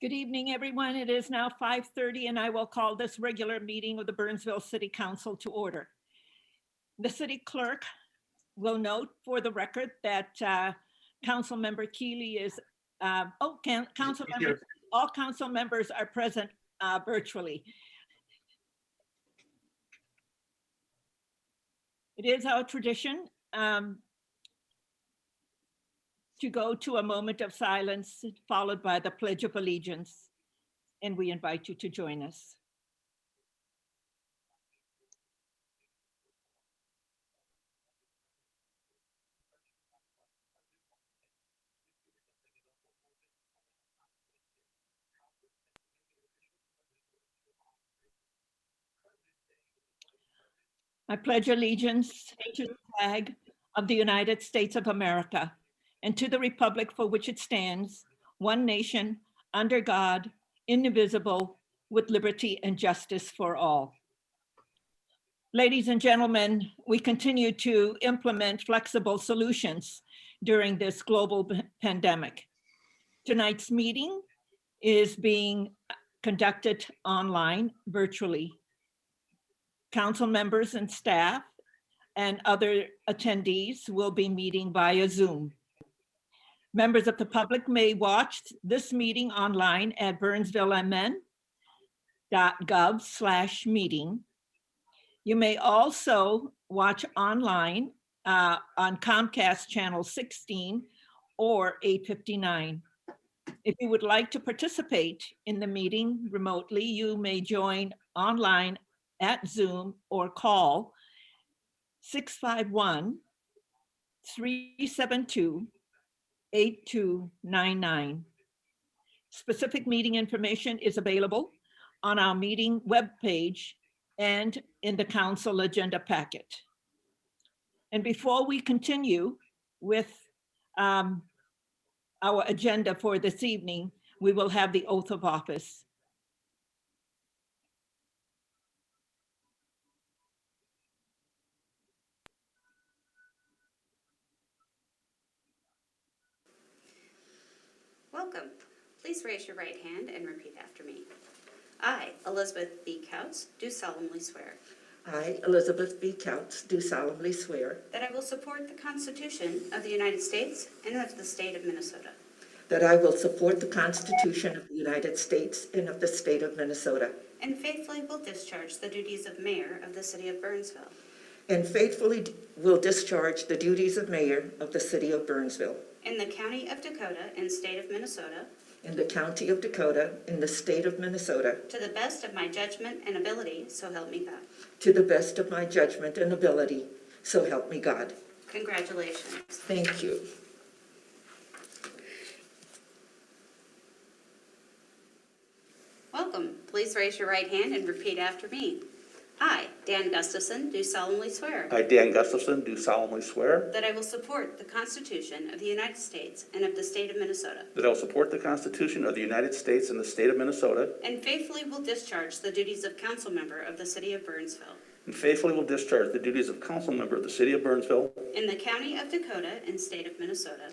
Good evening, everyone. It is now 5:30 and I will call this regular meeting of the Burnsville City Council to order. The city clerk will note for the record that Council Member Keeley is, all council members are present virtually. It is our tradition to go to a moment of silence followed by the Pledge of Allegiance, and we invite you to join us. I pledge allegiance to the flag of the United States of America and to the republic for which it stands, one nation, under God, indivisible, with liberty and justice for all. Ladies and gentlemen, we continue to implement flexible solutions during this global pandemic. Tonight's meeting is being conducted online virtually. Council members and staff and other attendees will be meeting via Zoom. Members of the public may watch this meeting online at burnsvillemn.gov/meeting. You may also watch online on Comcast channel 16 or 859. If you would like to participate in the meeting remotely, you may join online at Zoom or call 651-372-8299. Specific meeting information is available on our meeting webpage and in the council agenda packet. And before we continue with our agenda for this evening, we will have the oath of office. Welcome. Please raise your right hand and repeat after me. I, Elizabeth B. Couts, do solemnly swear I, Elizabeth B. Couts, do solemnly swear that I will support the Constitution of the United States and of the state of Minnesota, that I will support the Constitution of the United States and of the state of Minnesota, and faithfully will discharge the duties of mayor of the city of Burnsville, and faithfully will discharge the duties of mayor of the city of Burnsville, in the county of Dakota and state of Minnesota, in the county of Dakota, in the state of Minnesota, to the best of my judgment and ability, so help me God. to the best of my judgment and ability, so help me God. Congratulations. Thank you. Welcome. Please raise your right hand and repeat after me. I, Dan Gustafson, do solemnly swear I, Dan Gustafson, do solemnly swear that I will support the Constitution of the United States and of the state of Minnesota, that I will support the Constitution of the United States and the state of Minnesota, and faithfully will discharge the duties of council member of the city of Burnsville, and faithfully will discharge the duties of council member of the city of Burnsville, in the county of Dakota and state of Minnesota,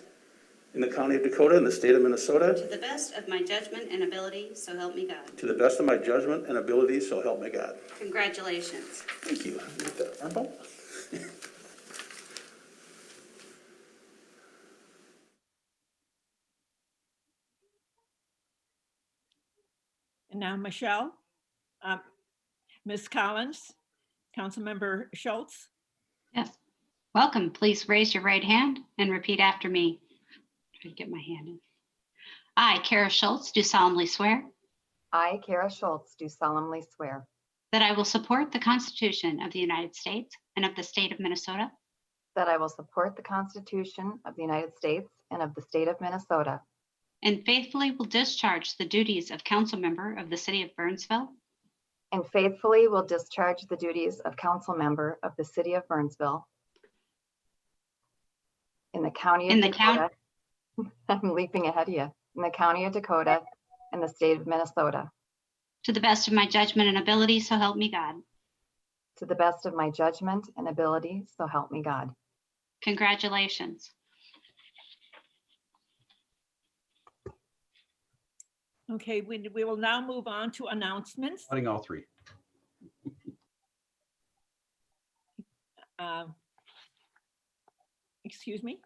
in the county of Dakota and the state of Minnesota, to the best of my judgment and ability, so help me God. to the best of my judgment and ability, so help me God. Congratulations. Thank you. Get that arm bump. And now Michelle, Ms. Collins, Councilmember Schultz. Yes. Welcome. Please raise your right hand and repeat after me. Try to get my hand in. I, Kara Schultz, do solemnly swear I, Kara Schultz, do solemnly swear that I will support the Constitution of the United States and of the state of Minnesota, that I will support the Constitution of the United States and of the state of Minnesota, and faithfully will discharge the duties of council member of the city of Burnsville, and faithfully will discharge the duties of council member of the city of Burnsville in the county of Dakota. I'm leaping ahead of you. In the county of Dakota and the state of Minnesota, to the best of my judgment and ability, so help me God. to the best of my judgment and ability, so help me God. Congratulations. Okay, we will now move on to announcements. Putting all three. Excuse me.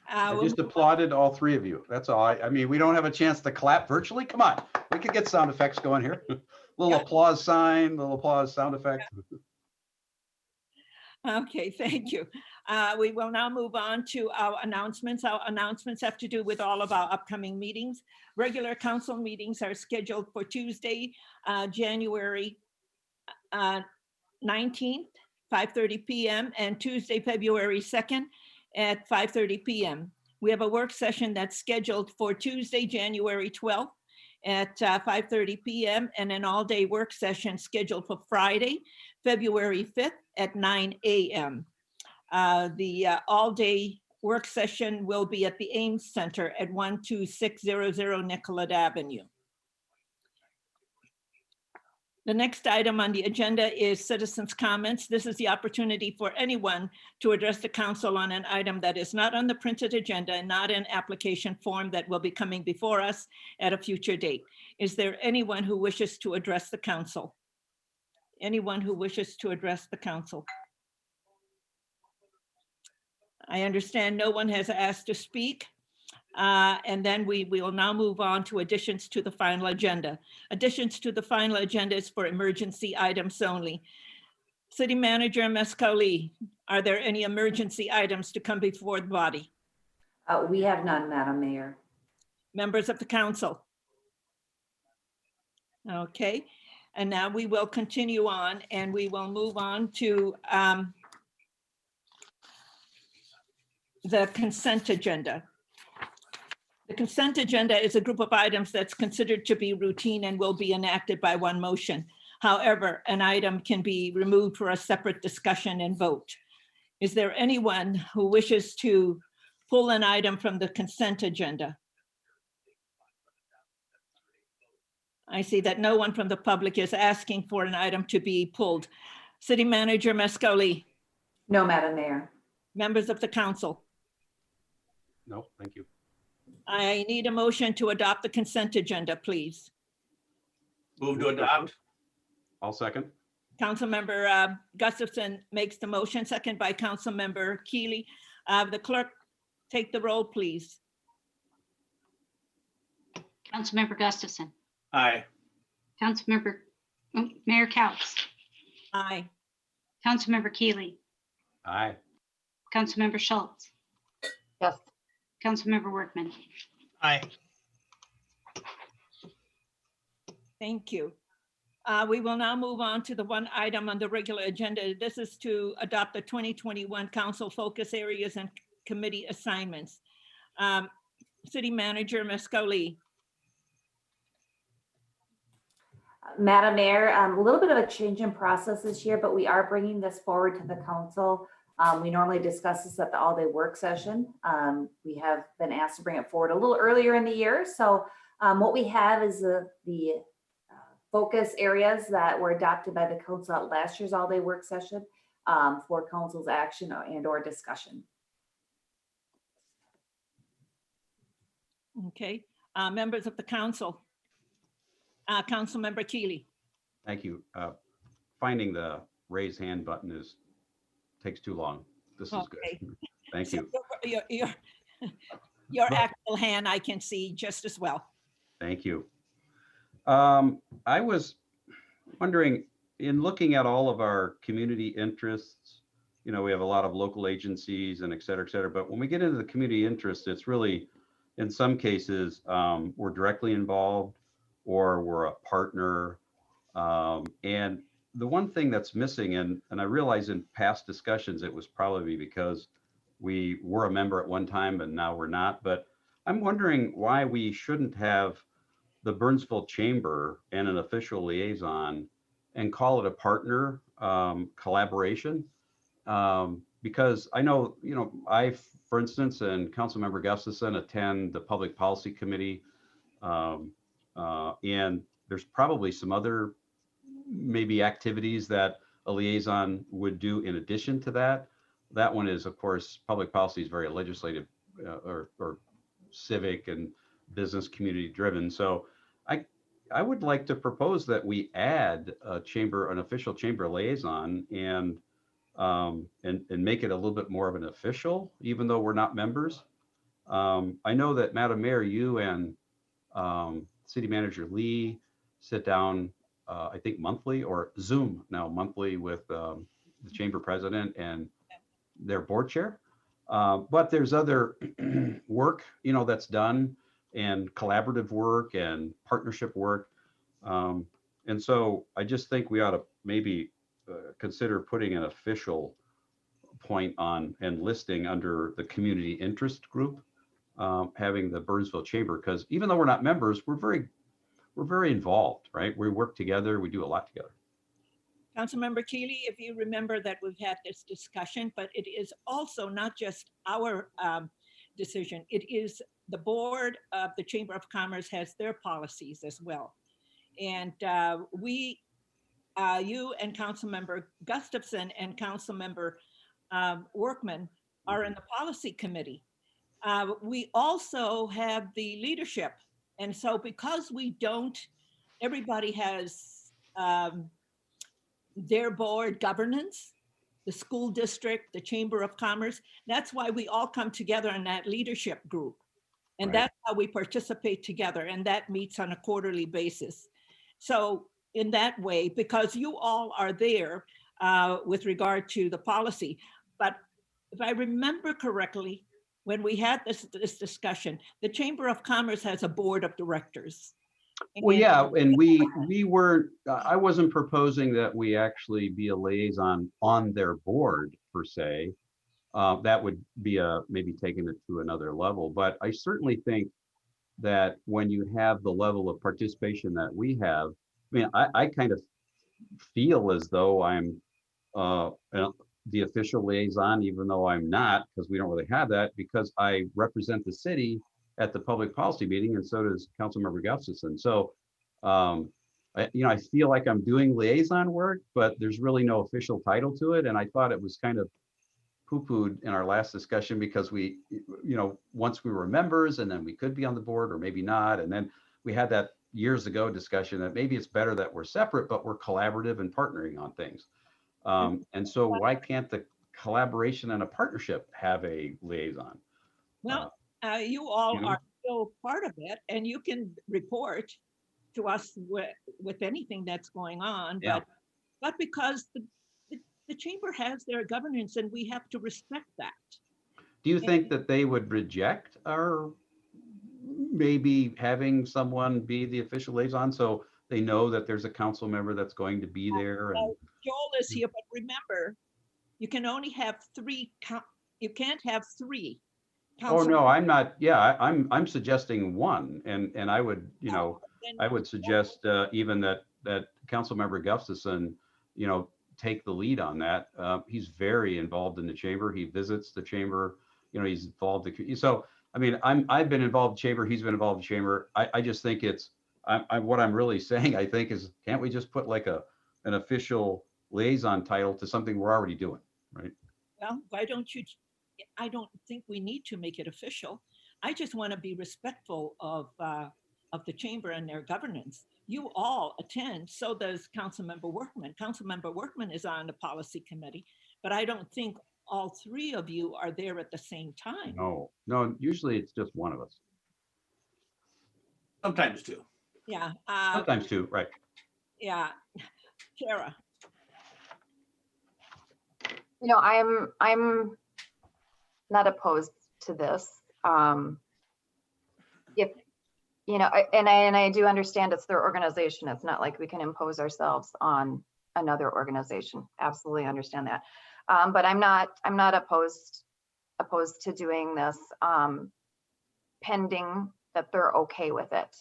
I We'll just applauded all three of you. That's all. I mean, we don't have a chance to clap virtually. Come on, we could get sound effects going here. Little Yeah. applause sign, little applause sound effect. Okay, thank you. We will now move on to our announcements. Our announcements have to do with all of our upcoming meetings. Regular council meetings are scheduled for Tuesday, January 19th, 5:30 p.m. and Tuesday, February 2nd at 5:30 p.m. We have a work session that's scheduled for Tuesday, January 12th at 5:30 p.m. and an all-day work session scheduled for Friday, February 5th at 9 a.m. The all-day work session will be at the Ames Center at 12600 Nicollet Avenue. The next item on the agenda is citizens' comments. This is the opportunity for anyone to address the council on an item that is not on the printed agenda and not an application form that will be coming before us at a future date. Is there anyone who wishes to address the council? Anyone who wishes to address the council? I understand no one has asked to speak. And then we will now move on to additions to the final agenda. Additions to the final agenda is for emergency items only. City Manager Mescali, are there any emergency items to come before the body? We have none, Madam Mayor. Members of the council? Okay, and now we will continue on and we will move on to the consent agenda. The consent agenda is a group of items that's considered to be routine and will be enacted by one motion. However, an item can be removed for a separate discussion and vote. Is there anyone who wishes to pull an item from the consent agenda? I see that no one from the public is asking for an item to be pulled. City Manager Mescali, No, Madam Mayor. members of the council, No, thank you. I need a motion to adopt the consent agenda, please. Move to adopt. I'll second. Councilmember Gustafson makes the motion, second by Councilmember Keely. The clerk, take the roll, please. Councilmember Gustafson, Aye. Councilmember, Mayor Couts, Aye. Councilmember Keely, Aye. Councilmember Schultz, Yes. Councilmember Workman. Aye. Thank you. We will now move on to the one item on the regular agenda. This is to adopt the 2021 council focus areas and committee assignments. City Manager Mescali. Madam Mayor, a little bit of a change in process this year, but we are bringing this forward to the council. We normally discuss this at the all-day work session. We have been asked to bring it forward a little earlier in the year. So what we have is the focus areas that were adopted by the council at last year's all-day work session for council's action and/or discussion. Okay, members of the council. Councilmember Keely. Thank you. Finding the raise hand button takes too long. This is Okay. good. Thank So you. your actual hand I can see just as well. Thank you. I was wondering, in looking at all of our community interests, you know, we have a lot of local agencies and et cetera, but when we get into the community interests, it's really, in some cases, we're directly involved or we're a partner. And the one thing that's missing, and I realize in past discussions, it was probably because we were a member at one time and now we're not, but I'm wondering why we shouldn't have the Burnsville Chamber and an official liaison and call it a partner collaboration. Because I know, you know, I, for instance, and Councilmember Gustafson attend the Public Policy Committee. And there's probably some other maybe activities that a liaison would do in addition to that. That one is, of course, public policy is very legislative or civic, business community driven. So I would like to propose that we add an official chamber liaison and make it a little bit more of an official, even though we're not members. I know that Madam Mayor, you and City Manager Lee sit down, I think monthly or Zoom now monthly with the chamber president and their board chair. But there's other work, that's done, and collaborative work and partnership work. And so I just think we ought to maybe consider putting an official point on and listing under the community interest group, having the Burnsville Chamber, because even though we're not members, we're very involved, right? We work together, we do a lot together. Councilmember Keeley, if you remember that we've had this discussion, but it is also not just our decision. It is the board of the Chamber of Commerce has their policies as well. And you and Councilmember Gustafson and Councilmember Workman are in the policy committee. We also have the leadership. And so because we don't, everybody has their board governance, the school district, the Chamber of Commerce. That's why we all come together in that leadership group. And Right. That's how we participate together, and that meets on a quarterly basis. So in that way, because you all are there with regard to the policy, but if I remember correctly, when we had this discussion, the Chamber of Commerce has a board of directors. Well, yeah, and we weren't, I wasn't proposing that we actually be a liaison on their board per se. That would be maybe taking it to another level, but I certainly think that when you have the level of participation that we have, I mean, I kind of feel as though I'm the official liaison, even though I'm not, because we don't really have that, because I represent the city at the public policy meeting, and so does Councilmember Gustafson. So, I feel like I'm doing liaison work, but there's really no official title to it. And I thought it was kind of poo-pooed in our last discussion because we, once we were members and then we could be on the board or maybe not. And then we had that years ago discussion that maybe it's better that we're separate, but we're collaborative and partnering on things. And so why can't the collaboration and a partnership have a liaison? Well, you all you know? are still part of it, and you can report to us with anything that's going on. Yeah. But because the chamber has their governance, and we have to respect that. Do you think that they would reject our maybe having someone be the official liaison so they know that there's a council member that's going to be there? And Joel is here, but remember, you can only have three. You can't have three. oh no, I'm not. Yeah, I'm suggesting one, and I would, I would suggest even that Councilmember Gustafson, take the lead on that. He's very involved in the chamber. He visits the chamber. He's involved. So I mean, I've been involved in chamber. He's been involved in chamber. I just think it's. What I'm really saying, I think, is can't we just put like an official liaison title to something we're already doing, right? Well, why don't you? I don't think we need to make it official. I just want to be respectful of the chamber and their governance. You all attend, so does Councilmember Workman. Councilmember Workman is on the policy committee, but I don't think all three of you are there at the same time. No, usually it's just one of us. Sometimes two. Yeah. Sometimes two, right. Yeah. Kara. I'm not opposed to this. If, and I do understand it's their organization. It's not like we can impose ourselves on another organization. Absolutely understand that. But I'm not opposed to doing this pending that they're okay with it.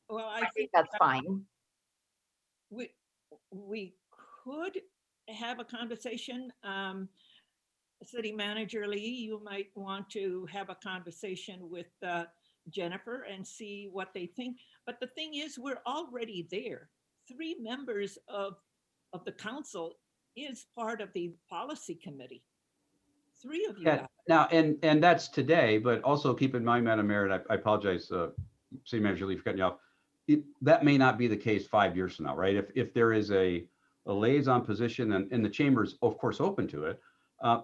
Well, I think that's fine. We could have a conversation. City Manager Lee, you might want to have a conversation with Jennifer and see what they think. But the thing is, we're already there. 3 members of the council is part of the policy committee. Three of you Yeah, guys. now, and that's today, but also keep in mind, Madam Mayor, and I apologize, City Manager Lee, for cutting you off. That may not be the case 5 years from now, right? If there is a liaison position and the chamber's of course open to it,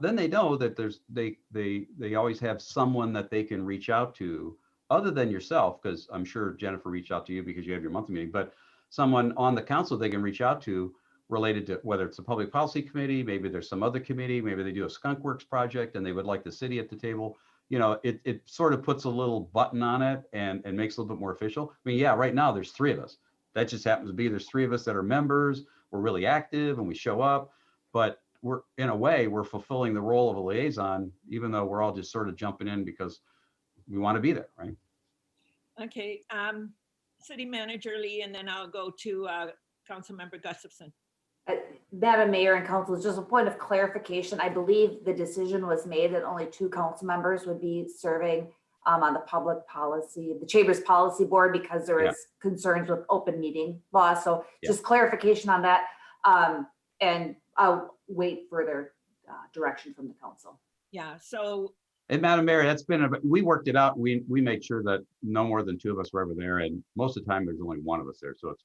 then they know that they always have someone that they can reach out to other than yourself, because I'm sure Jennifer reached out to you because you have your monthly meeting, but someone on the council they can reach out to related to whether it's a public policy committee, maybe there's some other committee, maybe they do a skunk works project and they would like the city at the table. You know, it sort of puts a little button on it and makes it a little bit more official. I mean, yeah, right now there's 3 of us. That just happens to be, there's 3 of us that are members. We're really active and we show up, but we're in a way, we're fulfilling the role of a liaison, even though we're all just sort of jumping in because we want to be there, right? Okay, City Manager Lee, and then I'll go to Councilmember Gustafson. Madam Mayor and Council, just a point of clarification. I believe the decision was made that only 2 council members would be serving on the public policy, the Chamber's policy board, because there is concerns with open meeting law. So just clarification on that. And I'll wait further direction from the council. Yeah, so. And Madam Mayor, that's been, we worked it out. We made sure that no more than 2 of us were ever there. And most of the time there's only 1 of us there. So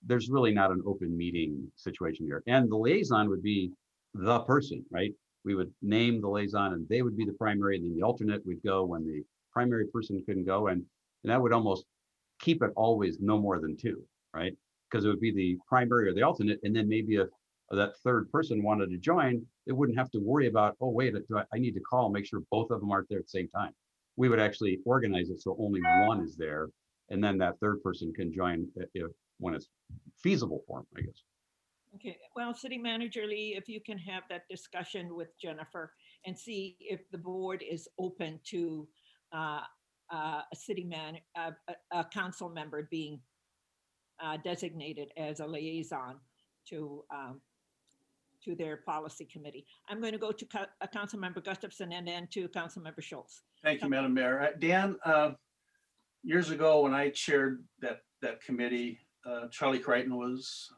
there's really not an open meeting situation here. And the liaison would be the person, right? We would name the liaison and they would be the primary, and then the alternate would go when the primary person couldn't go. And that would almost keep it always no more than 2, right? Because it would be the primary or the alternate. And then maybe if that 3rd person wanted to join, they wouldn't have to worry about, oh, wait, I need to call, make sure both of them aren't there at the same time. We would actually organize it so only 1 is there. And then that 3rd person can join when it's feasible for them, I guess. Okay, well, City Manager Lee, if you can have that discussion with Jennifer and see if the board is open to a council member being designated as a liaison to their policy committee. I'm going to go to Councilmember Gustafson and then to Councilmember Schultz. Thank you, Madam Mayor. Dan, years ago when I chaired that committee, Charlie Crichton was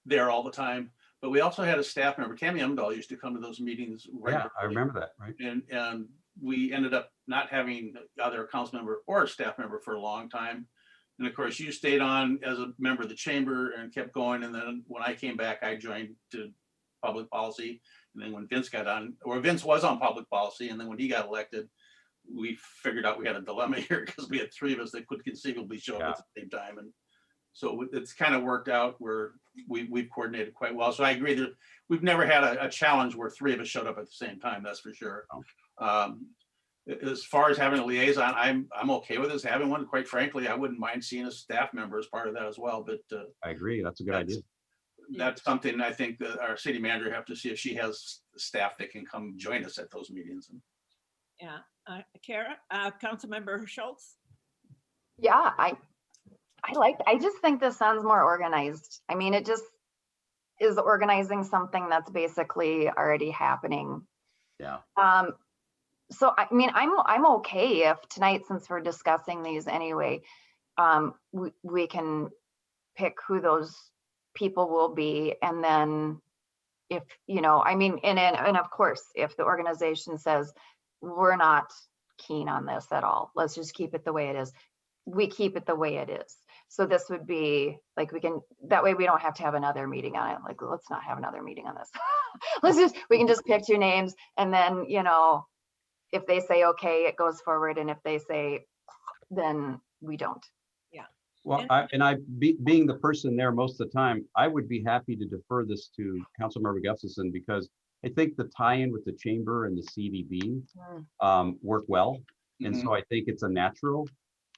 there all the time, but we also had a staff member, Tammy Umdahl, used to come to those meetings regularly. Yeah, I remember that, right? And we ended up not having either a council member or a staff member for a long time. And of course, you stayed on as a member of the chamber and kept going. And then when I came back, I joined to public policy. And then when Vince got on, or Vince was on public policy, and then when he got elected, we figured out we had a dilemma here because we had 3 of us that could conceivably show up at the same time. And so it's kind of worked out where we've coordinated quite well. So I agree that we've never had a challenge where 3 of us showed up at the same time, that's for sure. As far as having a liaison, I'm okay with us having one. Quite frankly, I wouldn't mind seeing a staff member as part of that as well. But I agree, that's a good idea. That's something I think that our city manager have to see if she has staff that can come join us at those meetings. Yeah, Kara, Councilmember Schultz. Yeah, I just think this sounds more organized. I mean, it just is organizing something that's basically already happening. Yeah. So I mean, I'm okay if tonight, since we're discussing these anyway, we can pick who those people will be, and then if I mean, and of course, if the organization says we're not keen on this at all, let's just keep it the way it is. We keep it the way it is. So this would be like, that way we don't have to have another meeting on it. Like, let's not have another meeting on this. We can just pick 2 names, and then, if they say, okay, it goes forward. And if they say, then we don't. Yeah. Well, being the person there most of the time, I would be happy to defer this to Councilmember Gustafson, because I think the tie-in with the chamber and the CDB work well. And so I think it's a natural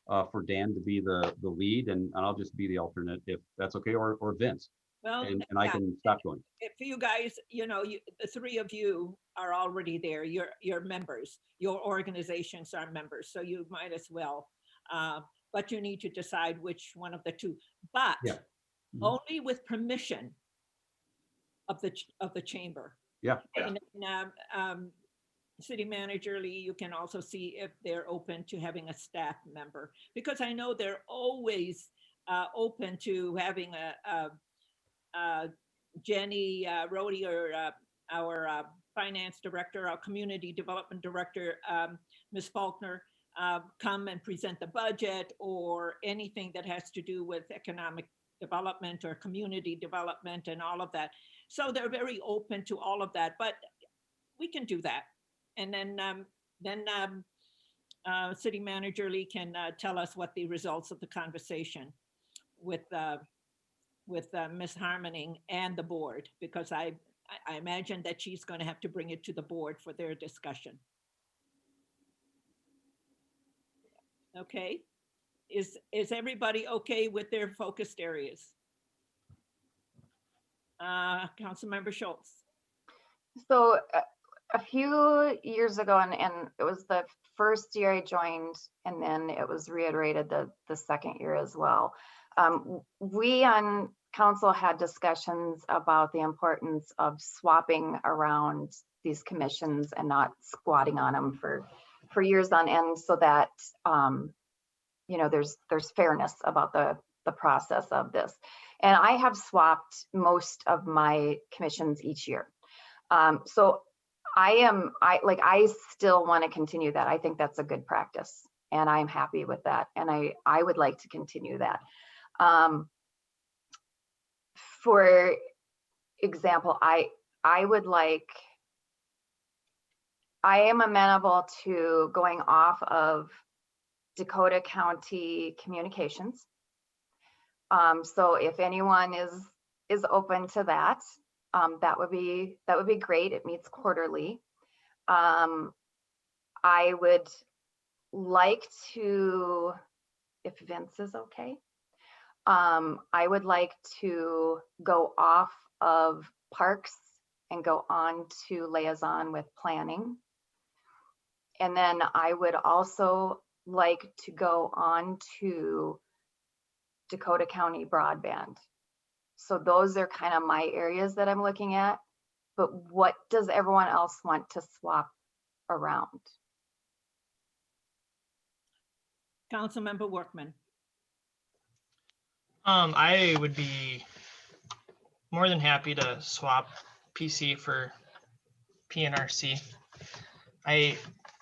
for Dan to be the lead, and I'll just be the alternate if that's okay, or Vince. Well, and I can stop going. If you guys, the 3 of you are already there. You're members. Your organizations are members, so you might as well. But you need to decide which one of the 2. But only with permission of the chamber. Yeah. And, City Manager Lee, you can also see if they're open to having a staff member, because I know they're always open to having a Jenny Rhodey, or our finance director, our community development director, Ms. Faulkner, come and present the budget or anything that has to do with economic development or community development and all of that. So they're very open to all of that, but we can do that. And then City Manager Lee can tell us what the results of the conversation with Ms. Harmoning and the board, because I imagine that she's going to have to bring it to the board for their discussion. Okay, is everybody okay with their focused areas? Councilmember Schultz. So a few years ago, and it was the first year I joined, and then it was reiterated the second year as well. We on council had discussions about the importance of swapping around these commissions and not squatting on them for years on end, so that there's fairness about the process of this. And I have swapped most of my commissions each year. So I still want to continue that. I think that's a good practice, and I'm happy with that. And I would like to continue that. For example, I am amenable to going off of Dakota County Communications. So if anyone is open to that, that would be great. It meets quarterly. I would like to, if Vince is okay, I would like to go off of Parks and go on to liaison with planning. And then I would also like to go on to Dakota County Broadband. So those are kind of my areas that I'm looking at, but what does everyone else want to swap around? Councilmember Workman. I would be more than happy to swap PC for PNRC. I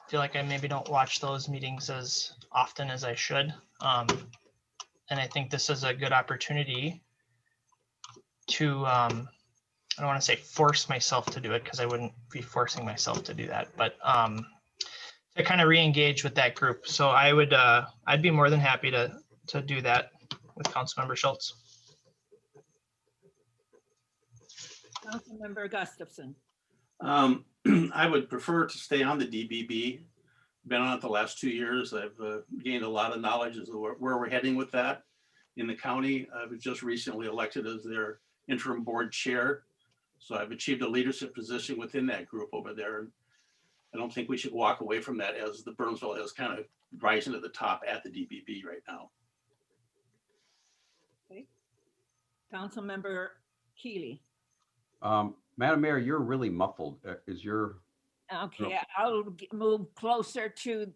feel like I maybe don't watch those meetings as often as I should. And I think this is a good opportunity to, I don't want to say force myself to do it, because I wouldn't be forcing myself to do that, but to kind of re-engage with that group. So I would, I'd be more than happy to do that with Councilmember Schultz. Councilmember Gustafson. I would prefer to stay on the DBB. Been on it the last 2 years. I've gained a lot of knowledge as to where we're heading with that in the county. I was just recently elected as their interim board chair. So I've achieved a leadership position within that group over there. I don't think we should walk away from that, as the Burnsville is kind of rising to the top at the DBB right now. Okay. Councilmember Keeley. Madam Mayor, you're really muffled. Is your? Okay, I'll move closer to,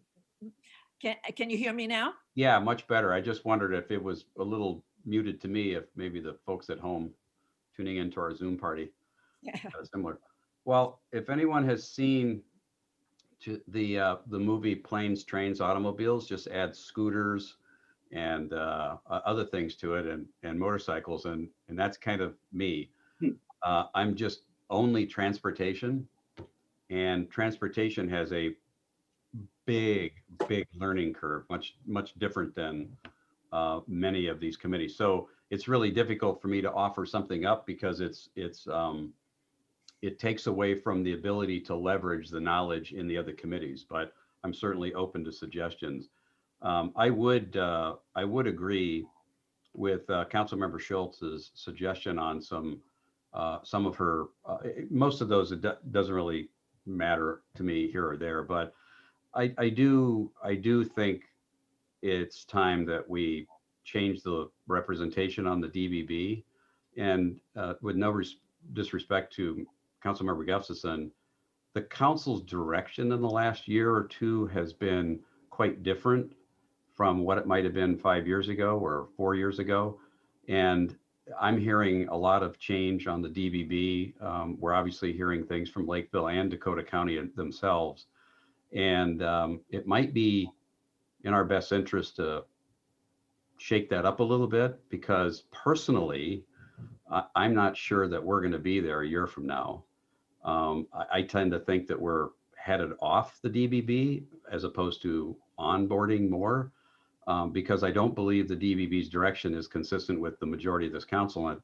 can you hear me now? Yeah, much better. I just wondered if it was a little muted to me, if maybe the folks at home tuning into our Zoom party. Yeah. Similar. Well, if anyone has seen the movie Planes, Trains, Automobiles, just add scooters and other things to it, and motorcycles, and that's kind of me. I'm just only transportation, and transportation has a big learning curve, much different than many of these committees. So it's really difficult for me to offer something up, because it takes away from the ability to leverage the knowledge in the other committees. But I'm certainly open to suggestions. I would agree with Councilmember Schultz's suggestion on some of her. Most of those, it doesn't really matter to me here or there, but I do think it's time that we change the representation on the DBB. And with no disrespect to Councilmember Gustafson, the council's direction in the last year or two has been quite different from what it might have been 5 years ago or 4 years ago. And I'm hearing a lot of change on the DBB. We're obviously hearing things from Lakeville and Dakota County themselves. And it might be in our best interest to shake that up a little bit, because personally, I'm not sure that we're going to be there a year from now. I tend to think that we're headed off the DBB as opposed to onboarding more, because I don't believe the DBB's direction is consistent with the majority of this council. And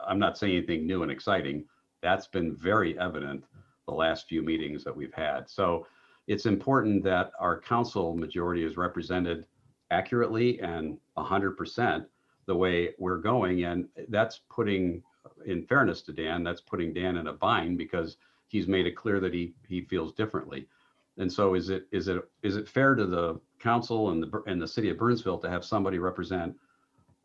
I'm not saying anything new and exciting. That's been very evident the last few meetings that we've had. So it's important that our council majority is represented accurately and 100% the way we're going. And that's putting, in fairness to Dan, that's putting Dan in a bind, because he's made it clear that he feels differently. And so is it fair to the council and the city of Burnsville to have somebody represent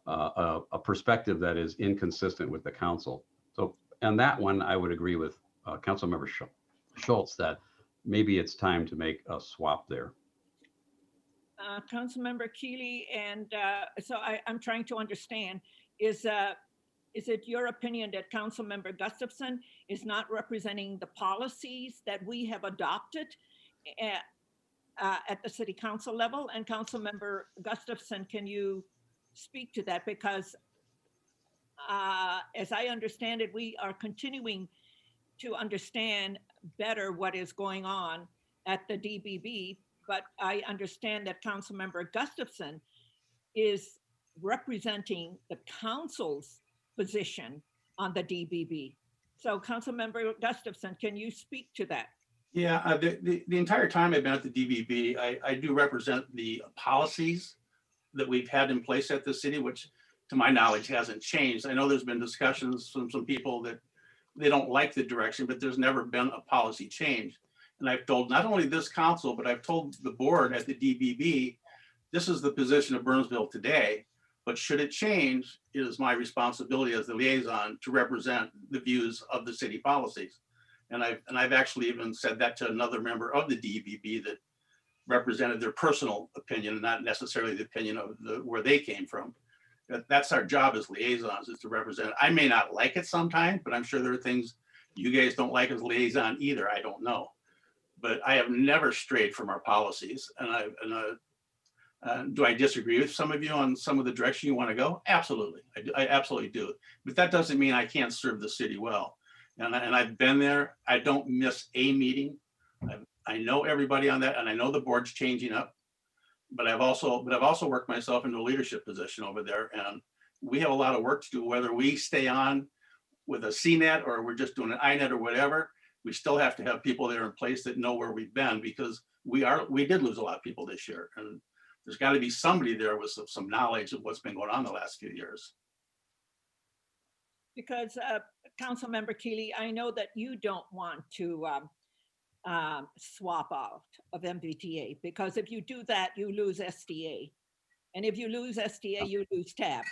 a perspective that is inconsistent with the council? So on that one, I would agree with Councilmember Schultz that maybe it's time to make a swap there. Councilmember Keeley, and so I'm trying to understand, is it your opinion that Councilmember Gustafson is not representing the policies that we have adopted at the city council level? And Councilmember Gustafson, can you speak to that? Because as I understand it, we are continuing to understand better what is going on at the DBB, but I understand that Councilmember Gustafson is representing the council's position on the DBB. So Councilmember Gustafson, can you speak to that? Yeah, the entire time I've been at the DBB, I do represent the policies that we've had in place at the city, which to my knowledge hasn't changed. I know there's been discussions from some people that they don't like the direction, but there's never been a policy change. And I've told not only this council, but I've told the board at the DBB, this is the position of Burnsville today, but should it change, it is my responsibility as the liaison to represent the views of the city policies. And I've actually even said that to another member of the DBB that represented their personal opinion and not necessarily the opinion of where they came from. That's our job as liaisons, is to represent. I may not like it sometimes, but I'm sure there are things you guys don't like as liaison either. I don't know. But I have never strayed from our policies. And do I disagree with some of you on some of the direction you want to go? Absolutely. I absolutely do. But that doesn't mean I can't serve the city well. And I've been there. I don't miss a meeting. I know everybody on that, and I know the board's changing up. But I've also worked myself into a leadership position over there, and we have a lot of work to do. Whether we stay on with a CNET or we're just doing an INET or whatever, we still have to have people there in place that know where we've been, because we did lose a lot of people this year, and there's got to be somebody there with some knowledge of what's been going on the last few years. Because Councilmember Keeley, I know that you don't want to swap out of MBTA, because if you do that, you lose SDA. And if you lose SDA, you lose TAB.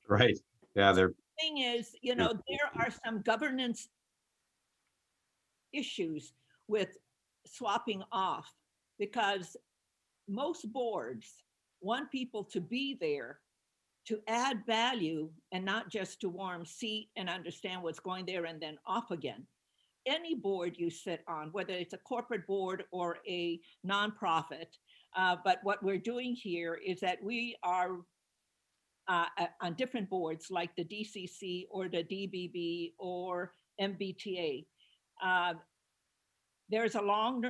Right. Yeah. The thing is, there are some governance issues with swapping off, because most boards want people to be there to add value and not just to warm seat and understand what's going there and then off again. Any board you sit on, whether it's a corporate board or a nonprofit, but what we're doing here is that we are on different boards like the DCC or the DBB or MBTA. There's a long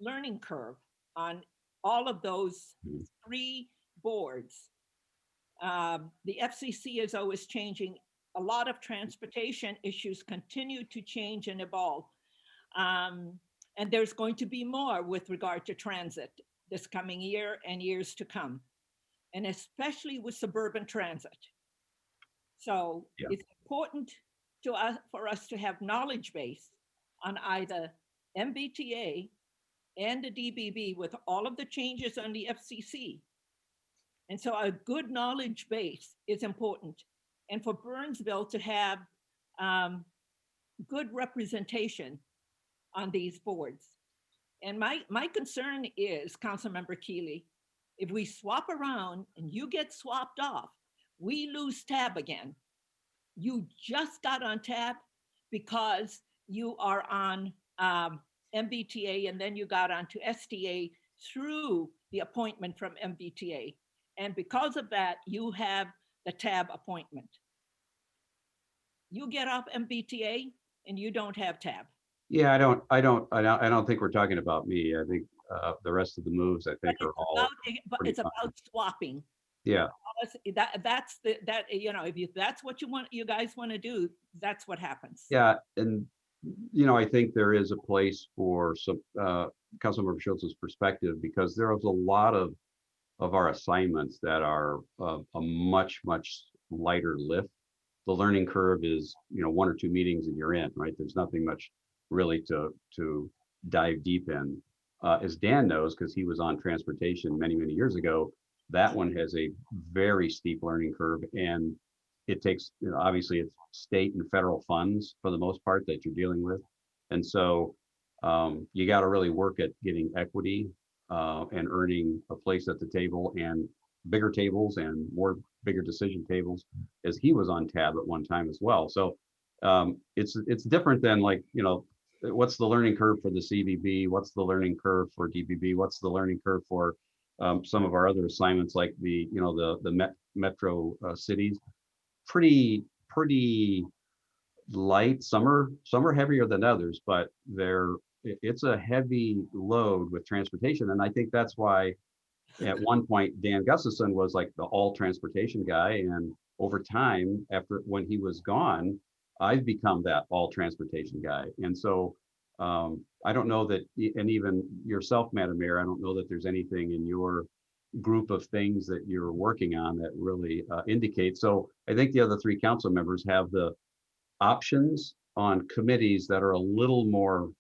learning curve on all of those three boards. The FCC is always changing. A lot of transportation issues continue to change and evolve. And there's going to be more with regard to transit this coming year and years to come, and especially with suburban transit. So it's important to us, for us to have knowledge base on either MBTA and the DBB with all of the changes on the FCC. And so a good knowledge base is important. And for Burnsville to have good representation on these boards. And my concern is, Councilmember Keeley, if we swap around and you get swapped off, we lose tab again. You just got on tab because you are on MBTA, and then you got onto STA through the appointment from MBTA. And because of that, you have the tab appointment. You get off MBTA and you don't have tab. Yeah, I don't think we're talking about me. I think the rest of the moves, I think, But are it's all. about, but pretty it's about swapping. Yeah, That's you know, if that's what you guys want to do, that's what happens. yeah, and I think there is a place for some Councilmember Schultz's perspective, because there was a lot of our assignments that are a much lighter lift. The learning curve is 1 or 2 meetings and you're in, right? There's nothing much really to dive deep in. As Dan knows, because he was on transportation many years ago, that one has a very steep learning curve, and it takes, obviously it's state and federal funds for the most part that you're dealing with. And so you got to really work at getting equity and earning a place at the table, and bigger tables and bigger decision tables, as he was on tab at one time as well. So it's different than, like, what's the learning curve for the CVB? What's the learning curve for DBB? What's the learning curve for some of our other assignments, like the metro cities? Pretty light. Some are heavier than others, but it's a heavy load with transportation. And I think that's why at one point Dan Gustafson was like the all transportation guy, and over time, when he was gone, I've become that all transportation guy. And so I don't know that, and even yourself, Madam Mayor, I don't know that there's anything in your group of things that you're working on that really indicates. So I think the other 3 council members have the options on committees that are a little more,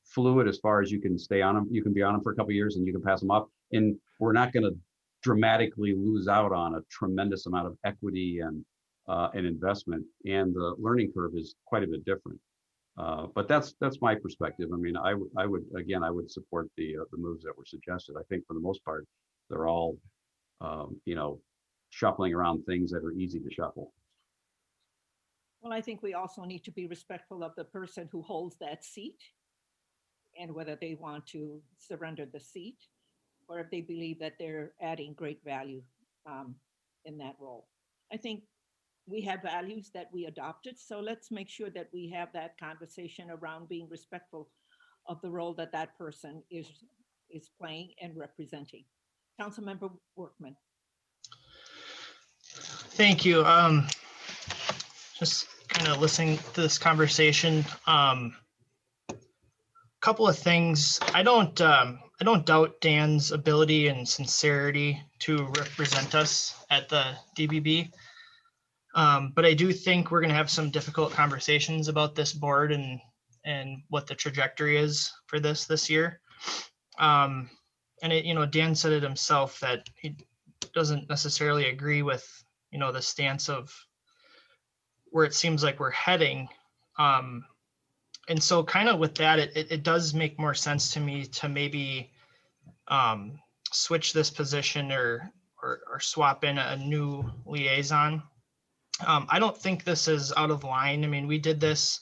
fluid, as far as you can stay on them. You can be on them for a couple of years and you can pass them off. And we're not going to dramatically lose out on a tremendous amount of equity and investment. And the learning curve is quite a bit different. But that's my perspective. I mean, I would support the moves that were suggested. I think for the most part, they're all, shuffling around things that are easy to shuffle. Well, I think we also need to be respectful of the person who holds that seat, and whether they want to surrender the seat, or if they believe that they're adding great value in that role. I think we have values that we adopted, so let's make sure that we have that conversation around being respectful of the role that that person is playing and representing. Councilmember Workman. Thank you. Just kind of listening to this conversation. Couple of things. I don't doubt Dan's ability and sincerity to represent us at the DBB. But I do think we're going to have some difficult conversations about this board and what the trajectory is for this year. And Dan said it himself that he doesn't necessarily agree with, the stance of where it seems like we're heading. And so kind of with that, it does make more sense to me to maybe switch this position or swap in a new liaison. I don't think this is out of line. I mean, we did this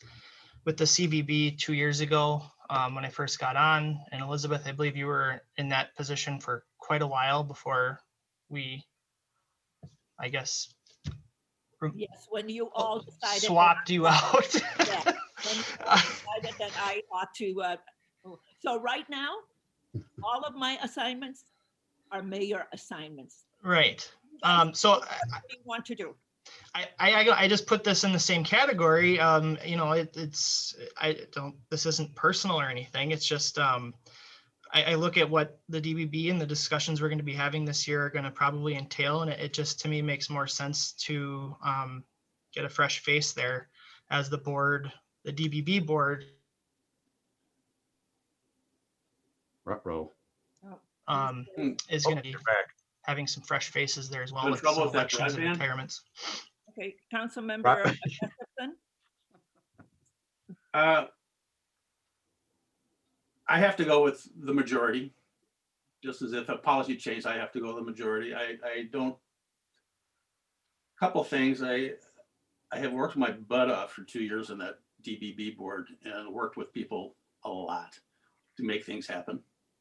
with the CVB 2 years ago when I first got on. And Elizabeth, I believe you were in that position for quite a while before we, I guess, Yes, when you all decided swapped you out. Yeah, when you all decided that I ought to. So right now, all of my assignments are mayor assignments. Right. So what do you want to do? I just put this in the same category. This isn't personal or anything. It's just I look at what the DBB and the discussions we're going to be having this year are going to probably entail, and it just to me makes more sense to get a fresh face there as the board, the DBB board. Ruh-roh. Is going to be having some fresh faces there as well, with trouble some with that elections and broadband? retirements. Okay, Councilmember Gustafson. I have to go with the majority. just as if a policy change, I have to go the majority. I don't. Couple things, I have worked my butt off for 2 years in that DBB board and worked with people a lot to make things happen.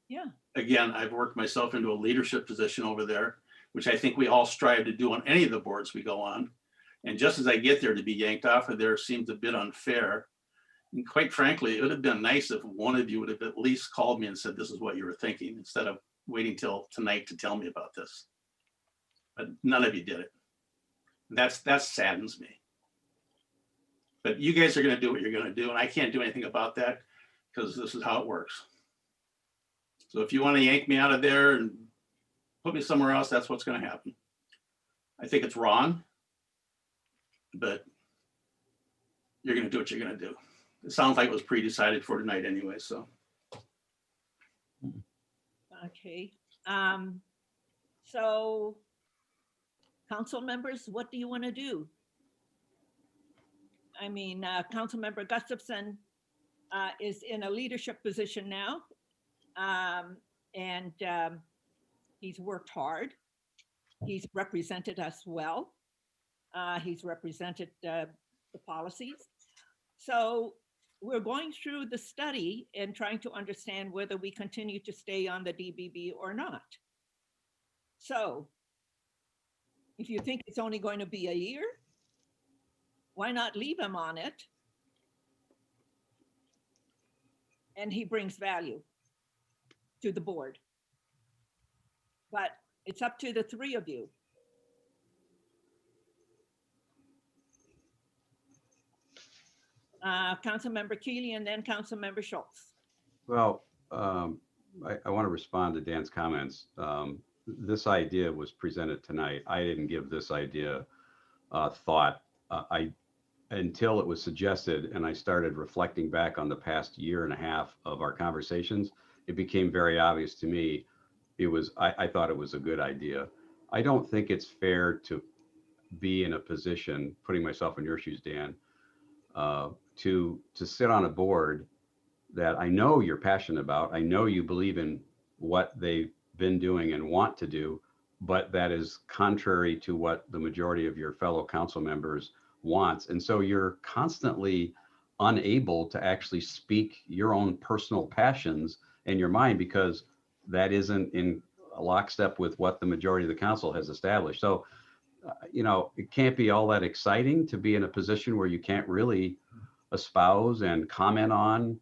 Yeah. Again, I've worked myself into a leadership position over there, which I think we all strive to do on any of the boards we go on. And just as I get there, to be yanked off of there seems a bit unfair. And quite frankly, it would have been nice if one of you would have at least called me and said, this is what you were thinking, instead of waiting till tonight to tell me about this. But none of you did it. That saddens me. But you guys are going to do what you're going to do, and I can't do anything about that because this is how it works. So if you want to yank me out of there and put me somewhere else, that's what's going to happen. I think it's wrong, but you're going to do what you're going to do. It sounds like it was pre-decided for tonight anyway, so. Okay. So council members, what do you want to do? I mean, Councilmember Gustafson is in a leadership position now. And he's worked hard. He's represented us well. He's represented the policies. So we're going through the study and trying to understand whether we continue to stay on the DBB or not. So if you think it's only going to be a year, why not leave him on it? And he brings value to the board. But it's up to the three of you. Councilmember Keeley and then Councilmember Schultz. Well, I want to respond to Dan's comments. This idea was presented tonight. I didn't give this idea thought. Until it was suggested and I started reflecting back on the past year and a half of our conversations, it became very obvious to me. I thought it was a good idea. I don't think it's fair to be in a position, putting myself in your shoes, Dan, to sit on a board that I know you're passionate about. I know you believe in what they've been doing and want to do, but that is contrary to what the majority of your fellow council members wants. And so you're constantly unable to actually speak your own personal passions in your mind because that isn't in lockstep with what the majority of the council has established. So, it can't be all that exciting to be in a position where you can't really espouse and comment on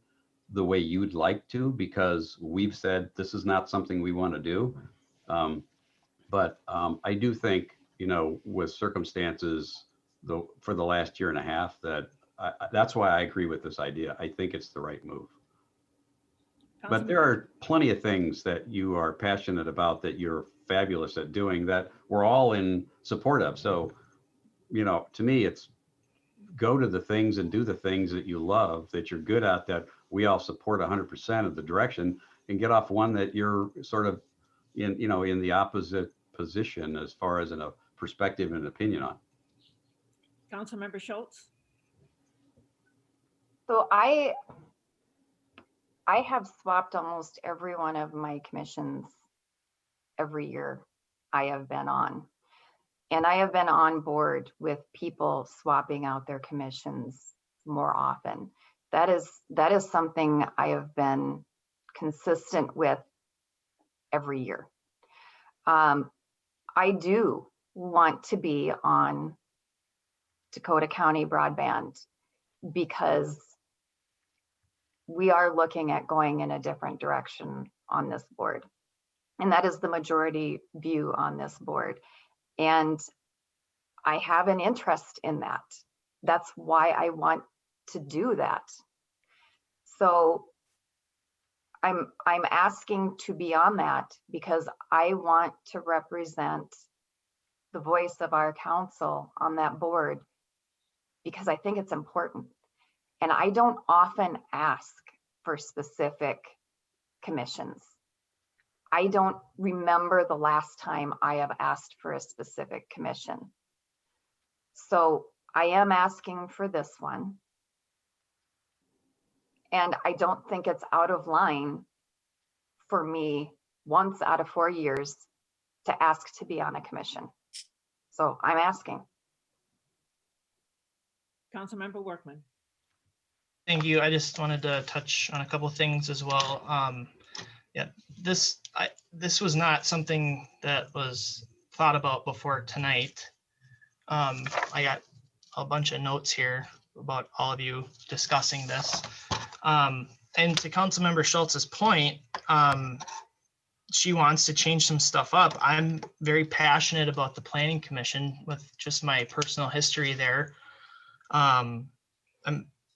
the way you'd like to, because we've said this is not something we want to do. But I do think, with circumstances for the last year and a half, that's why I agree with this idea. I think it's the right move. But there are plenty of things that you are passionate about that you're fabulous at doing that we're all in support of. So, to me, it's go to the things and do the things that you love, that you're good at, that we all support 100% of the direction, and get off one that you're sort of in the opposite position as far as a perspective and opinion on. Councilmember Schultz. So I have swapped almost every one of my commissions every year I have been on. And I have been on board with people swapping out their commissions more often. That is something I have been consistent with every year. I do want to be on Dakota County Broadband because we are looking at going in a different direction on this board. And that is the majority view on this board. And I have an interest in that. That's why I want to do that. So I'm asking to be on that because I want to represent the voice of our council on that board because I think it's important. And I don't often ask for specific commissions. I don't remember the last time I have asked for a specific commission. So I am asking for this one. And I don't think it's out of line for me once out of 4 years to ask to be on a commission. So I'm asking. Councilmember Workman. Thank you. I just wanted to touch on a couple of things as well. Yeah, this was not something that was thought about before tonight. I got a bunch of notes here about all of you discussing this. And to Councilmember Schultz's point, she wants to change some stuff up. I'm very passionate about the Planning Commission with just my personal history there. I'm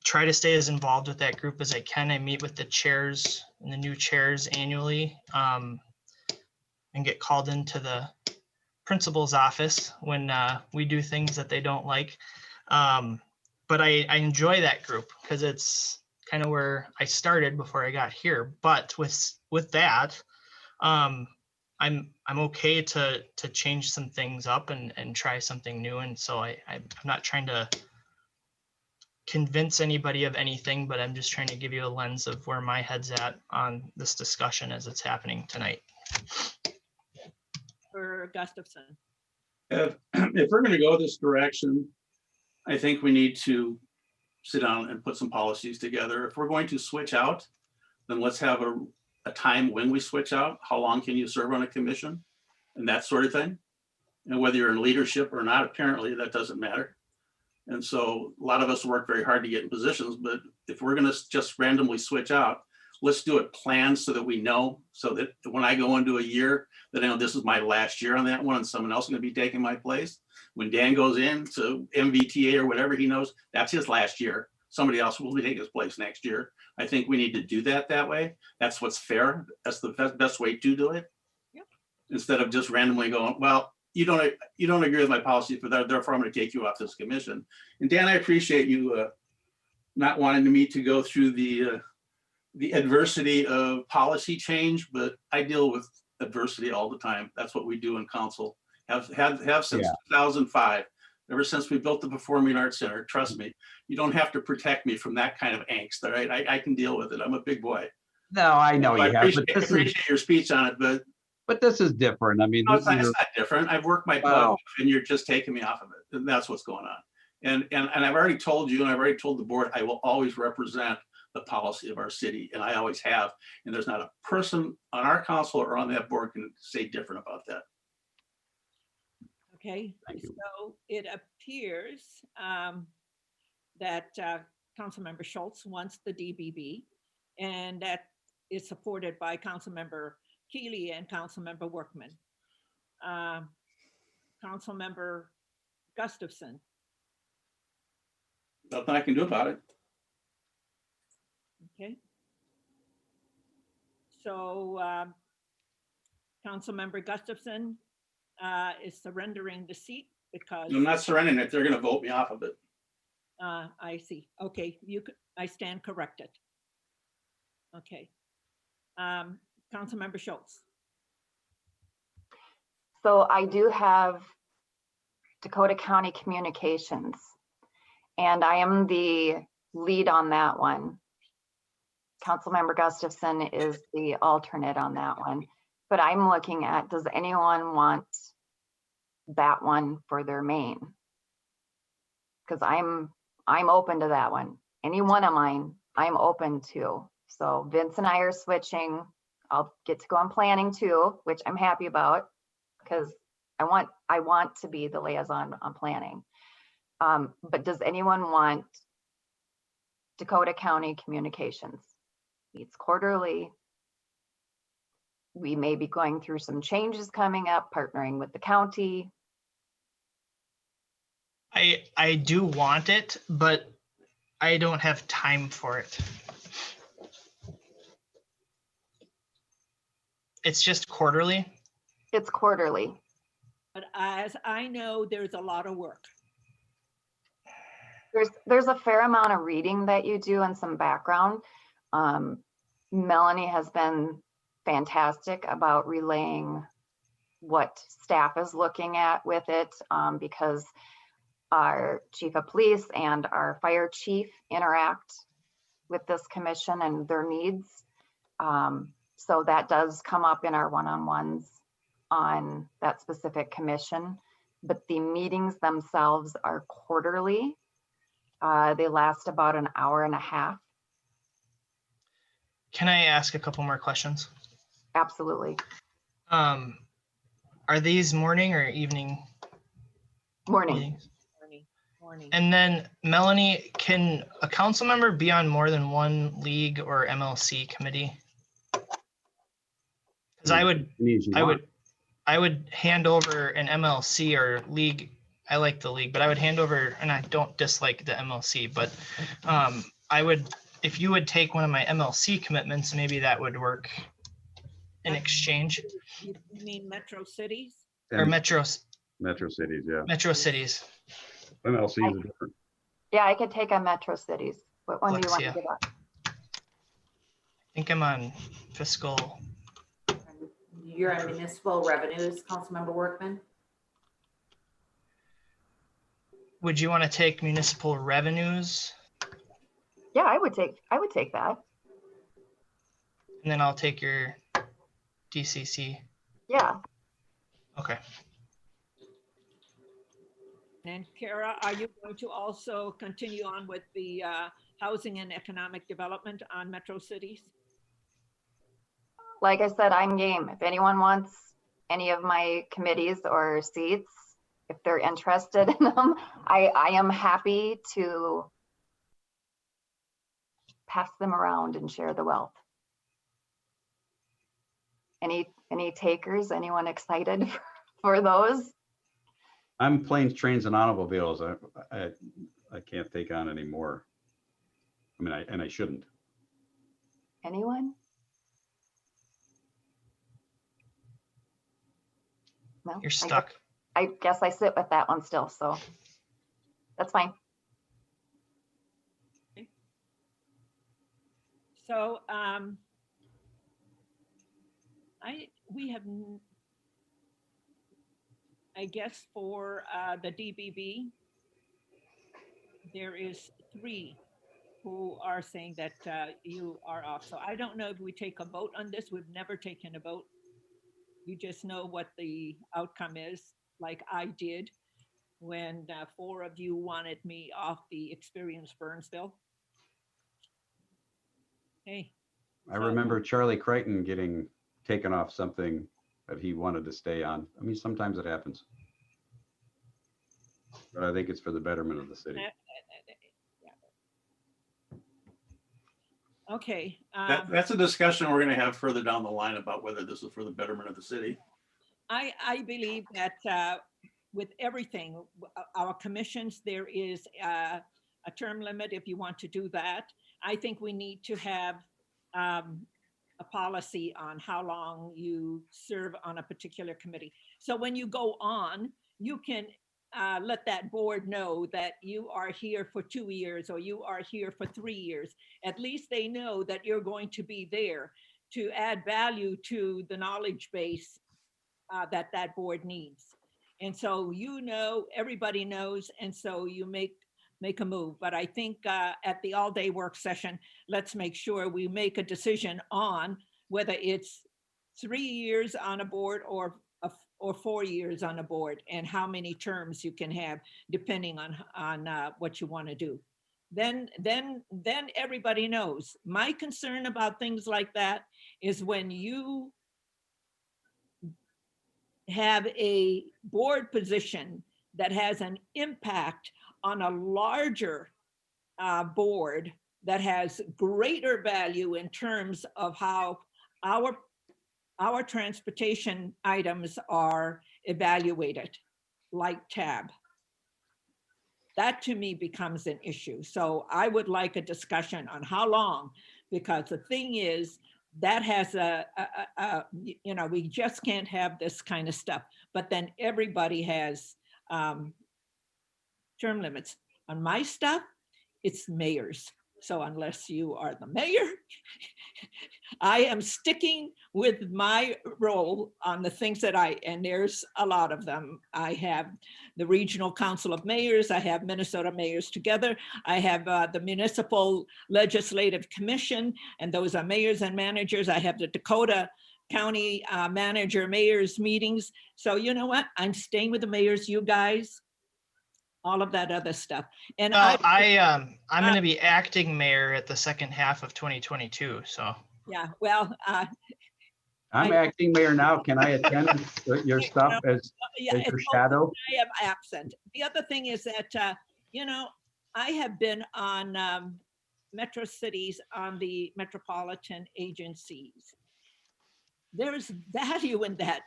try to stay as involved with that group as I can. I meet with the chairs and the new chairs annually, and get called into the principal's office when we do things that they don't like. But I enjoy that group because it's kind of where I started before I got here. But with that, I'm okay to change some things up and try something new. And so I'm not trying to convince anybody of anything, but I'm just trying to give you a lens of where my head's at on this discussion as it's happening tonight. For Gustafson. If we're going to go this direction, I think we need to sit down and put some policies together. If we're going to switch out, then let's have a time when we switch out. How long can you serve on a commission and that sort of thing? And whether you're in leadership or not, apparently that doesn't matter. And so a lot of us work very hard to get in positions, but if we're going to just randomly switch out, let's do it planned so that we know, so that when I go into a year, that I know this is my last year on that one and someone else is going to be taking my place. When Dan goes in to MVTA or whatever, he knows that's his last year. Somebody else will take his place next year. I think we need to do that way. That's what's fair. That's the best way to do it. Yep. Instead of just randomly going, well, you don't agree with my policy for that, therefore I'm going to take you off this commission. And Dan, I appreciate you not wanting me to go through the adversity of policy change, but I deal with adversity all the time. That's what we do in council. Have since 2005. Ever since we built the Performing Arts Center, trust me, you don't have to protect me from that kind of angst. All right, I can deal with it. I'm a big boy. No, I know you have, but I appreciate your speech on it, but this is different. I mean, no, it's not different. I've worked my butt off and you're just taking me off of it. And that's what's going on. And I've already told you, and I've already told the board, I will always represent the policy of our city. And I always have. And there's not a person on our council or on that board can say different about that. Okay, so it appears that Councilmember Schultz wants the DBB, and that is supported by Councilmember Keeley and Councilmember Workman. Councilmember Gustafson. Nothing I can do about it. Okay. So Councilmember Gustafson is surrendering the seat because I'm not surrendering it. They're going to vote me off of it. I see. Okay, I stand corrected. Okay. Councilmember Schultz. So I do have Dakota County Communications, and I am the lead on that one. Councilmember Gustafson is the alternate on that one. But I'm looking at, does anyone want that one for their main? Because I'm open to that one. Any one of mine, I'm open to. So Vince and I are switching. I'll get to go on planning too, which I'm happy about because I want to be the liaison on planning. But does anyone want Dakota County Communications? Meets quarterly. We may be going through some changes coming up, partnering with the county. I do want it, but I don't have time for it. It's just quarterly. It's quarterly. But as I know, there's a lot of work. There's a fair amount of reading that you do and some background. Melanie has been fantastic about relaying what staff is looking at with it, because our chief of police and our fire chief interact with this commission and their needs. So that does come up in our one-on-ones on that specific commission, but the meetings themselves are quarterly. They last about an hour and a half. Can I ask a couple more questions? Absolutely. Are these morning or evening Morning. meetings? Morning. And then Melanie, can a council member be on more than one league or MLC committee? Because I would hand over an MLC or league. I like the league, but I would hand over, and I don't dislike the MLC, but I would, if you would take one of my MLC commitments, maybe that would work in exchange. You mean Metro Cities? Or Metro Cities, yeah. Metro Cities. MLCs are different. Yeah, I could take on Metro Cities. What one do you want to Alexia. give up? I think I'm on fiscal. You're on municipal revenues, Councilmember Workman. Would you want to take municipal revenues? Yeah, I would take that. And then I'll take your DCC. Yeah. Okay. And Kara, are you going to also continue on with the housing and economic development on Metro Cities? Like I said, I'm game. If anyone wants any of my committees or seats, if they're interested in them, I am happy to pass them around and share the wealth. Any takers? Anyone excited for those? I'm planes, trains, and automobiles. I can't take on any more. I mean, I shouldn't. Anyone? No, You're stuck. I guess I sit with that one still, so that's fine. So I guess for the DBB, there is 3 who are saying that you are off. So I don't know if we take a vote on this. We've never taken a vote. You just know what the outcome is, like I did when 4 of you wanted me off the Experience Burnsville. Hey. I remember Charlie Crichton getting taken off something that he wanted to stay on. I mean, sometimes it happens. But I think it's for the betterment of the city. Okay. That's a discussion we're going to have further down the line about whether this is for the betterment of the city. I believe that with everything, our commissions, there is a term limit if you want to do that. I think we need to have a policy on how long you serve on a particular committee. So when you go on, you can let that board know that you are here for 2 years or you are here for 3 years. At least they know that you're going to be there to add value to the knowledge base that that board needs. And so, you know, everybody knows, and so you make a move. But I think at the all-day work session, let's make sure we make a decision on whether it's 3 years on a board or 4 years on a board, and how many terms you can have depending on what you want to do. Then everybody knows. My concern about things like that is when you have a board position that has an impact on a larger board that has greater value in terms of how our transportation items are evaluated, like TAB. That to me becomes an issue. So I would like a discussion on how long, because the thing is, that has you know, we just can't have this kind of stuff. But then everybody has term limits. On my stuff, it's mayors. So unless you are the mayor, I am sticking with my role on the things that and there's a lot of them. I have the Regional Council of Mayors. I have Minnesota Mayors Together. I have the Municipal Legislative Commission, and those are mayors and managers. I have the Dakota County Manager Mayors meetings. So you know what? I'm staying with the mayors, you guys, all of that other stuff. And Well, I'm going to be acting mayor at the second half of 2022. So yeah, well, I'm acting mayor now. Can I attend your stuff as yeah, your shadow? I am absent. The other thing is that, you know, I have been on metro cities, on the metropolitan agencies. There's value in that.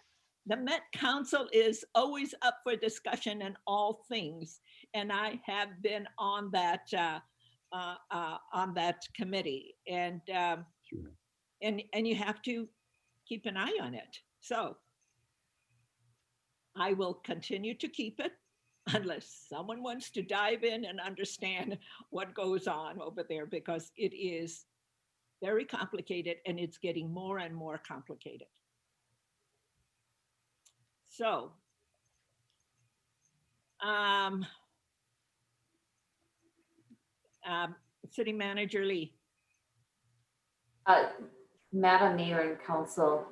The Met Council is always up for discussion in all things, and I have been on that committee, and you have to keep an eye on it. So I will continue to keep it unless someone wants to dive in and understand what goes on over there, because it is very complicated and it's getting more and more complicated. So, City Manager Lee. Madam Mayor and Council,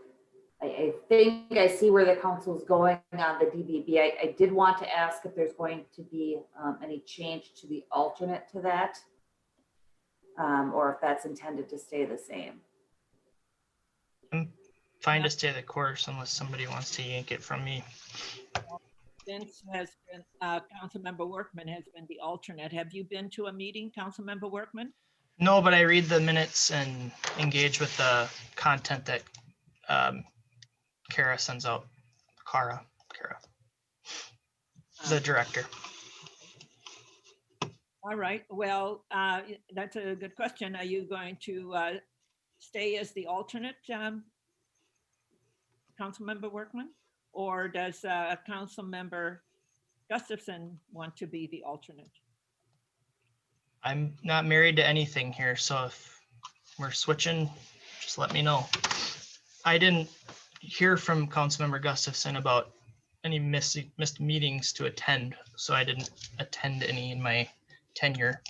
I think I see where the council is going on the DBB. I did want to ask if there's going to be any change to the alternate to that, or if that's intended to stay the same. I'm fine to stay the course unless somebody wants to yank it from me. Vince has been, Councilmember Workman has been the alternate. Have you been to a meeting, Councilmember Workman? No, but I read the minutes and engage with the content that Kara sends out. Kara, the director. All right, well, that's a good question. Are you going to stay as the alternate, Councilmember Workman? Or does Councilmember Gustafson want to be the alternate? I'm not married to anything here, so if we're switching, just let me know. I didn't hear from Councilmember Gustafson about any missed meetings to attend, so I didn't attend any in my tenure.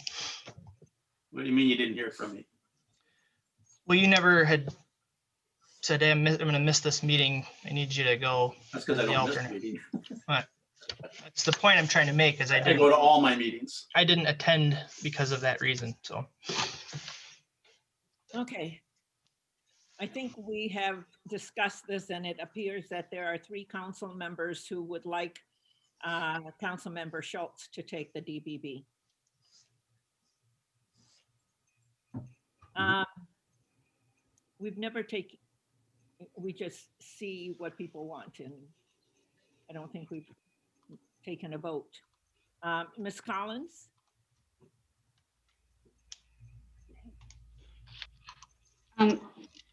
What do you mean you didn't hear from me? Well, you never had said, hey, I'm going to miss this meeting. I need you to go. That's because I don't miss meetings. That's the point I'm trying to make, is I go to all my meetings. I didn't attend because of that reason. So. Okay. I think we have discussed this, and it appears that there are 3 council members who would like Councilmember Schultz to take the DBB. We've never taken, we just see what people want, and I don't think we've taken a vote. Ms. Collins?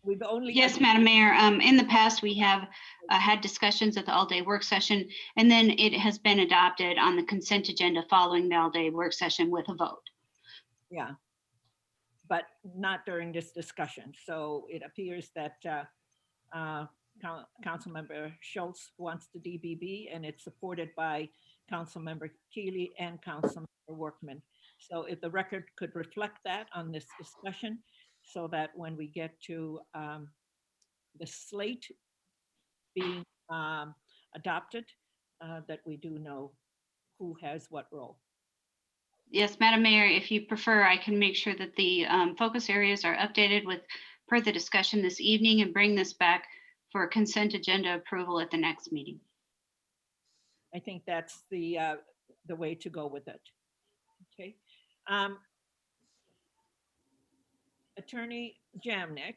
We've only. Yes, Madam Mayor. In the past, we have had discussions at the all-day work session, and then it has been adopted on the consent agenda following the all-day work session with a vote. Yeah, but not during this discussion. So it appears that Councilmember Schultz wants the DBB, and it's supported by Councilmember Keeley and Councilmember Workman. So if the record could reflect that on this discussion, so that when we get to the slate being adopted, that we do know who has what role. Yes, Madam Mayor, if you prefer, I can make sure that the focus areas are updated with per the discussion this evening and bring this back for consent agenda approval at the next meeting. I think that's the way to go with it. Okay. Attorney Jamnik,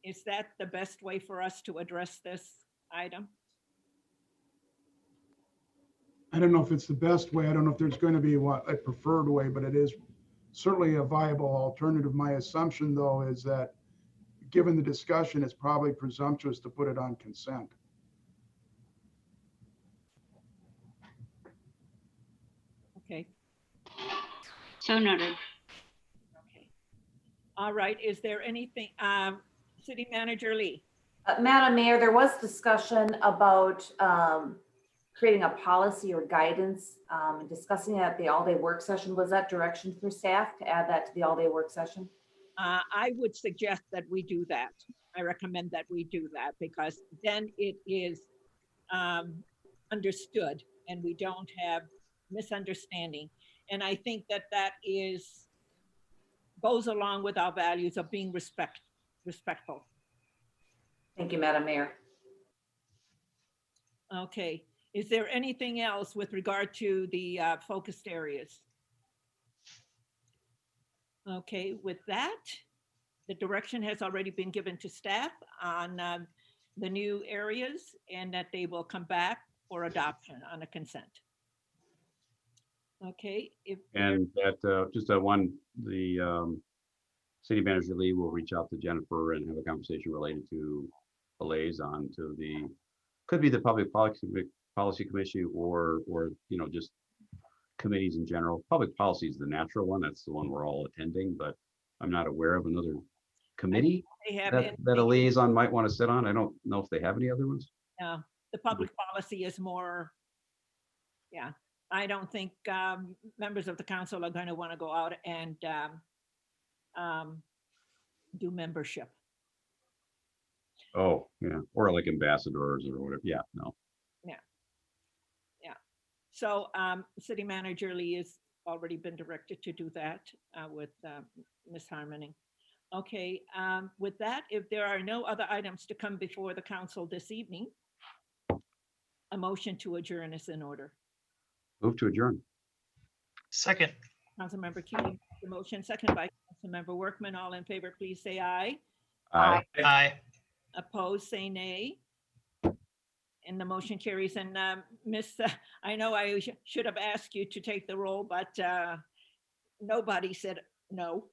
is that the best way for us to address this item? I don't know if it's the best way. I don't know if there's going to be a preferred way, but it is certainly a viable alternative. My assumption, though, is that given the discussion, it's probably presumptuous to put it on consent. Okay. So noted. All right, is there anything, City Manager Lee? Madam Mayor, there was discussion about creating a policy or guidance, discussing it at the all-day work session. Was that direction for staff to add that to the all-day work session? I would suggest that we do that. I recommend that we do that because then it is understood and we don't have misunderstanding. And I think that that goes along with our values of being respectful. Thank you, Madam Mayor. Okay, is there anything else with regard to the focused areas? Okay, with that, the direction has already been given to staff on the new areas and that they will come back for adoption on a consent. Okay, And that, just one, the city manager Lee will reach out to Jennifer and have a conversation related to a liaison to the, could be the Public Policy Commission or, you know, just committees in general. Public policy is the natural one. That's the one we're all attending, but I'm not aware of another committee they have that a liaison might want to sit on. I don't know if they have any other ones. the public policy is more, yeah. I don't think members of the council are going to want to go out and do membership. Oh, yeah, or like ambassadors or whatever. Yeah, no. So City Manager Lee has already been directed to do that with Ms. Harmoning. Okay, with that, if there are no other items to come before the council this evening, a motion to adjourn is in order. Move to adjourn. Second. Councilmember Keating, the motion, second by Councilmember Workman. All in favor, please say aye. Aye. Aye. Opposed, say nay. And the motion carries. And Miss, I know I should have asked you to take the roll, but nobody said no.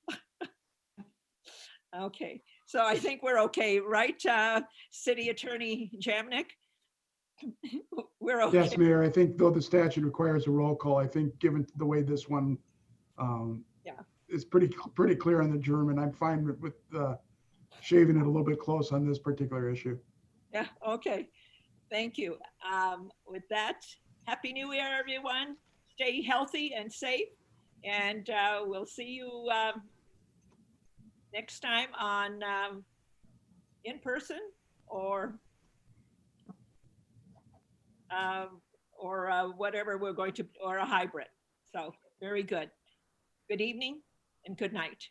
Okay, so I think we're okay, right, City Attorney Jamnik? We're okay. Yes, Mayor, I think though the statute requires a roll call, I think given the way this one is pretty clear on the German, I'm fine with shaving it a little bit close on this particular issue. Yeah, okay. Thank you. With that, Happy New Year, everyone. Stay healthy and safe. And we'll see you next time on in person or whatever we're going to, or a hybrid. So very good. Good evening and good night.